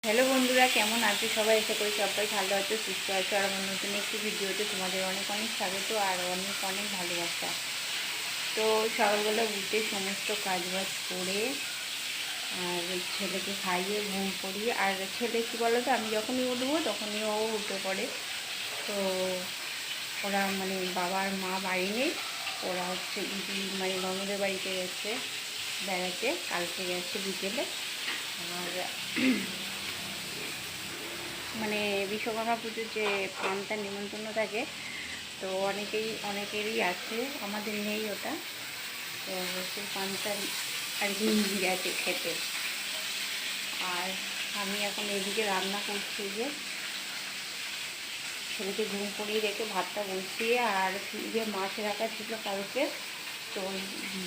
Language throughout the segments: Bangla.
হ্যালো বন্ধুরা, কেমন আছো সবাই? আশা করি সবাই ভালো আছো, সুস্থ আছো। আর আমার নতুন একটি ভিডিওতে তোমাদের অনেক অনেক স্বাগত আর অনেক অনেক ভালোবাসা। তো সকালবেলা উঠে সমস্ত কাজবাজ করে আর ছেলেকে খাইয়ে ঘুম পড়িয়ে, আর ছেলে কী বলো তো, আমি যখনই উঠবো তখনই ও উঠে পড়ে। তো ওরা মানে বাবার মা বাড়ি নেই, ওরা হচ্ছে দিদি মানে ননদের বাড়িতে গেছে বেড়াতে, কালকে গেছে বিকেলে। আর মানে বিশ্বকর্মা পুজোর যে পান্তার নিমন্ত্রণ থাকে, তো অনেকেরই আছে, আমাদের নেই ওটা। তো সেই পান্তা আর কি গেছে খেতে। আর আমি এখন এদিকে রান্না করছি, যে ছেলেকে ঘুম পড়িয়ে রেখে ভাতটা বসিয়ে, আর যে মাছ রাখা ছিল কালকে, তো ওই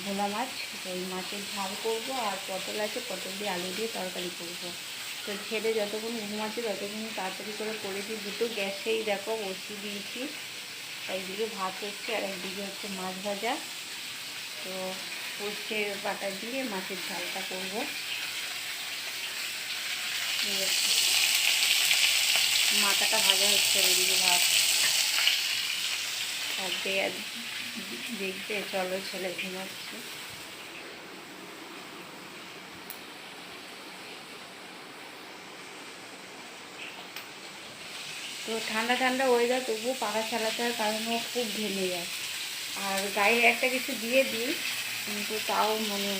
ভোলা মাছ, ওই মাছের ঝাল করবো। আর পটল আছে, পটল দিয়ে আলু দিয়ে তরকারি করবো। তো ছেলে যতক্ষণ ঘুমাচ্ছে ততক্ষণ তাড়াতাড়ি করে করেছি, দুটো গ্যাসেই দেখো বসিয়ে দিয়েছি। একদিকে ভাত হচ্ছে আর একদিকে হচ্ছে মাছ ভাজা। তো সর্ষে বাটা দিয়ে মাছের ঝালটা করবো। মাথাটা ভাজা হচ্ছে আর এদিকে ভাত। আর দেখবে, চলো ছেলে ঘুমাচ্ছে। তো ঠান্ডা ঠান্ডা ওয়েদার, তবুও পাখা চালাতে হয়, কারণ ও খুব ঘেমে যায়। আর গায়ে একটা কিছু দিয়ে দিই, কিন্তু তাও মানে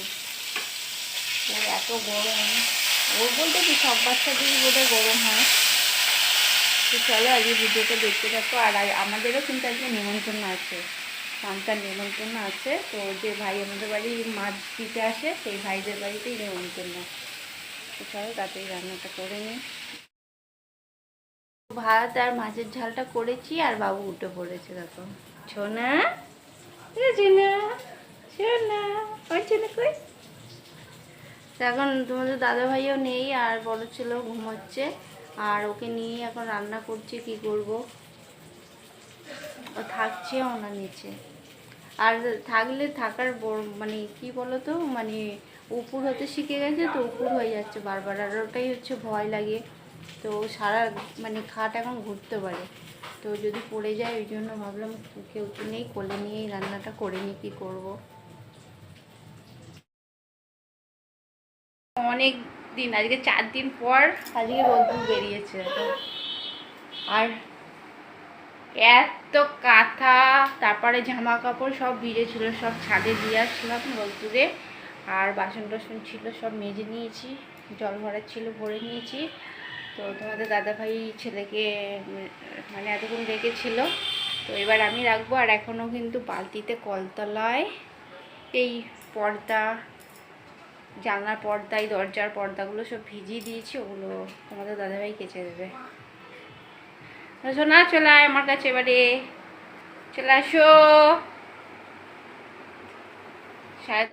ওর এত গরম। ওর বলতে কি, সব বাচ্চাদেরই বোধহয় গরম হয়। তো চলো আজকে ভিডিওটা দেখতে থাকো। আর আমাদেরও কিন্তু আজকে নিমন্ত্রণ আছে, সন্তান নিমন্ত্রণ আছে। তো যে ভাই আমাদের বাড়ি মাছ দিতে আসে, সেই ভাইদের বাড়িতেই নিমন্ত্রণ। তো চলো তাড়াতাড়ি রান্নাটা করে নিই। ভাত আর মাছের ঝালটা করেছি, আর বাবু উঠে পড়েছে দেখো। ছোনা, ছোনা, ছোনা, ওই ছোনা কই? এখন তোমাদের দাদা ভাইও নেই, আর বড় ছেলে ঘুমোচ্ছে। আর ওকে নিয়ে এখন রান্না করছি, কি করব। ও থাকছেও না নিচে। আর থাকলে থাকার মানে কি বলো তো, মানে উপর হতে শিখে গেছে, তো উপর হয়ে যাচ্ছে বারবার। আর ওটাই হচ্ছে ভয় লাগে। তো সারা মানে খাট এখন ঘুরতে পারে, তো যদি পড়ে যায়, ওই জন্য ভাবলাম কেউ তো নেই, কোলে নিয়েই রান্নাটা করে নিই, কী করবো। অনেক দিন, আজকে 4 দিন পর আজকে রোদ্দুর বেরিয়েছে। আর এত কাঁথা, তারপরে জামা কাপড় সব ভিজেছিল, সব ছাদে দিয়ে আসছিলাম রোদ্দুরে। আর বাসন টাসন ছিল, সব মেজে নিয়েছি, জল ভরার ছিল ভরে নিয়েছি। তো তোমাদের দাদাভাই ছেলেকে মানে এতক্ষণ রেখেছিল, তো এবার আমি রাখবো। আর এখনও কিন্তু বালতিতে কলতলায় এই পর্দা, জানলার পর্দায়, দরজার পর্দাগুলো সব ভিজিয়ে দিয়েছি, ওগুলো তোমাদের দাদাভাই কেচে দেবে। শোনা, চলে আয় আমার কাছে, এবারে চলে আসো। সাড়ে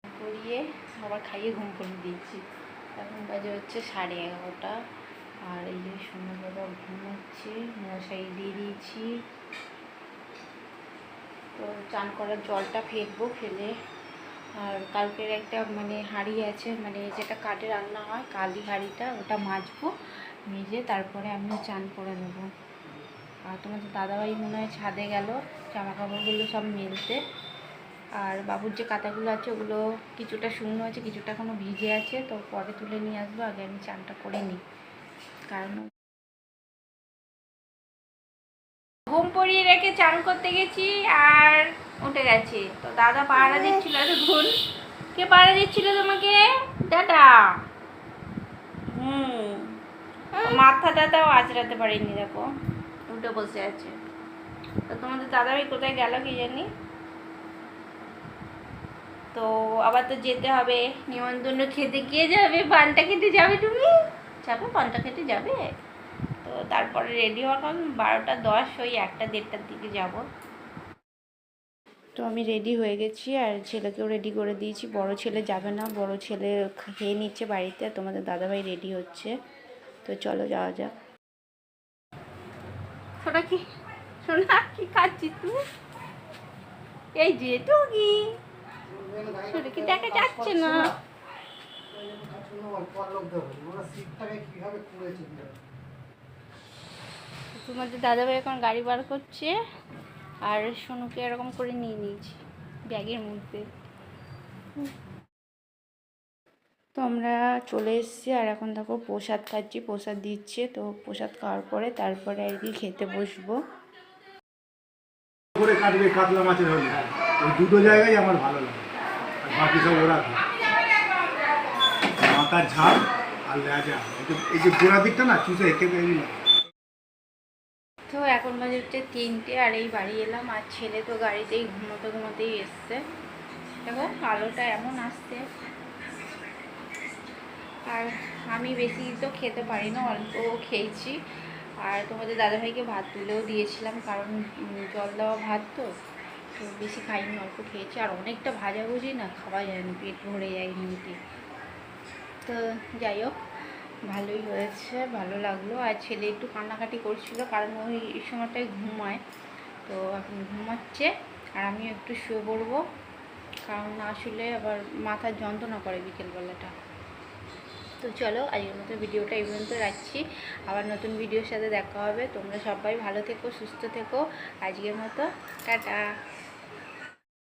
করিয়ে আবার খাইয়ে ঘুম পাড়িয়ে দিয়েছি। এখন বাজে হচ্ছে 11:30। আর এই যে সোনা বাবা ঘুমাচ্ছে, মশারি দিয়ে দিয়েছি। তো চান করার জলটা ফেলবো, ফেলে আর কালকের একটা মানে হাঁড়ি আছে, মানে যেটা কাঠে রান্না হয়, কালি হাঁড়িটা, ওটা মাজবো। মেজে তারপরে আমিও চান করে নেবো। আর তোমাদের দাদাভাই মনে হয় ছাদে গেল জামা কাপড়গুলো সব মেলতে। আর বাবুর যে কাঁথাগুলো আছে, ওগুলো কিছুটা শুকনো আছে, কিছুটা এখনো ভিজে আছে, তো পরে তুলে নিয়ে আসবো। আগে আমি চানটা করে নিই, কারণ ঘুম পড়িয়ে রেখে চান করতে গেছি আর উঠে গেছি। তো দাদা পাহারা দিচ্ছিল এতক্ষণ। কে পাহারা দিচ্ছিল তোমাকে? দাদা। মাথা টাথাও আঁচড়াতে পারিনি, দেখো উঠে বসে আছে। তো তোমাদের দাদাভাই কোথায় গেল কি জানি। তো আবার তো যেতে হবে নিমন্ত্রণ খেতে। কে যাবে? পান্তা খেতে যাবে তুমি? যাবে পান্তা খেতে যাবে? তো তারপরে রেডি হওয়ার, কারণ 12টা 10, ওই 1টা 1:30টার দিকে যাব। তো আমি রেডি হয়ে গেছি, আর ছেলেকেও রেডি করে দিয়েছি। বড় ছেলে যাবে না, বড় ছেলে খেয়ে নিচ্ছে বাড়িতে। তোমাদের দাদাভাই রেডি হচ্ছে, তো চলো যাওয়া যাক। সোনা কি, সোনা কি খাচ্ছিস তুই? এই যে টুকি, সোনা কি দেখা যাচ্ছে না? তোমাদের দাদাভাই এখন গাড়ি বার করছে আর সোনুকে এরকম করে নিয়ে নিয়েছি ব্যাগের মধ্যে। তো আমরা চলে এসেছি আর এখন দেখো প্রসাদ খাচ্ছি, প্রসাদ দিচ্ছে। তো প্রসাদ খাওয়ার পরে তারপরে আর কি খেতে বসবো। করে কাটবে কাতলা মাছের হলে ওই দুটো জায়গায় আমার ভালো লাগে, আর বাকি সব ওরা মাথার ঝাল আর লেজা, এই যে গোড়া দিকটা না চুষে এঁকে বেরিয়ে না। তো এখন বাজে হচ্ছে 3টে আর এই বাড়ি এলাম আর ছেলে তো গাড়িতেই ঘুমোতেই এসছে। দেখো আলোটা এমন আসছে। আর আমি বেশি তো খেতে পারি না, অল্প খেয়েছি। আর তোমাদের দাদাভাইকে ভাত তুলেও দিয়েছিলাম, কারণ জল দেওয়া ভাত তো বেশি খাইনি, অল্প খেয়েছি। আর অনেকটা ভাজাভুজি না খাওয়া যায় না, পেট ভরে যায় এমনিতে। তো যাই হোক, ভালোই হয়েছে, ভালো লাগলো। আর ছেলে একটু কান্নাকাটি করছিল, কারণ ওই সময়টায় ঘুমায়। তো এখন ঘুমাচ্ছে আর আমিও একটু শুয়ে পড়বো, কারণ আসলে আবার মাথার যন্ত্রণা করে বিকেলবেলাটা। তো চলো আজকের মতো ভিডিওটা এই পর্যন্ত রাখছি, আবার নতুন ভিডিওর সাথে দেখা হবে। তোমরা সবাই ভালো থেকো, সুস্থ থেকো। আজকের মতো টাটা।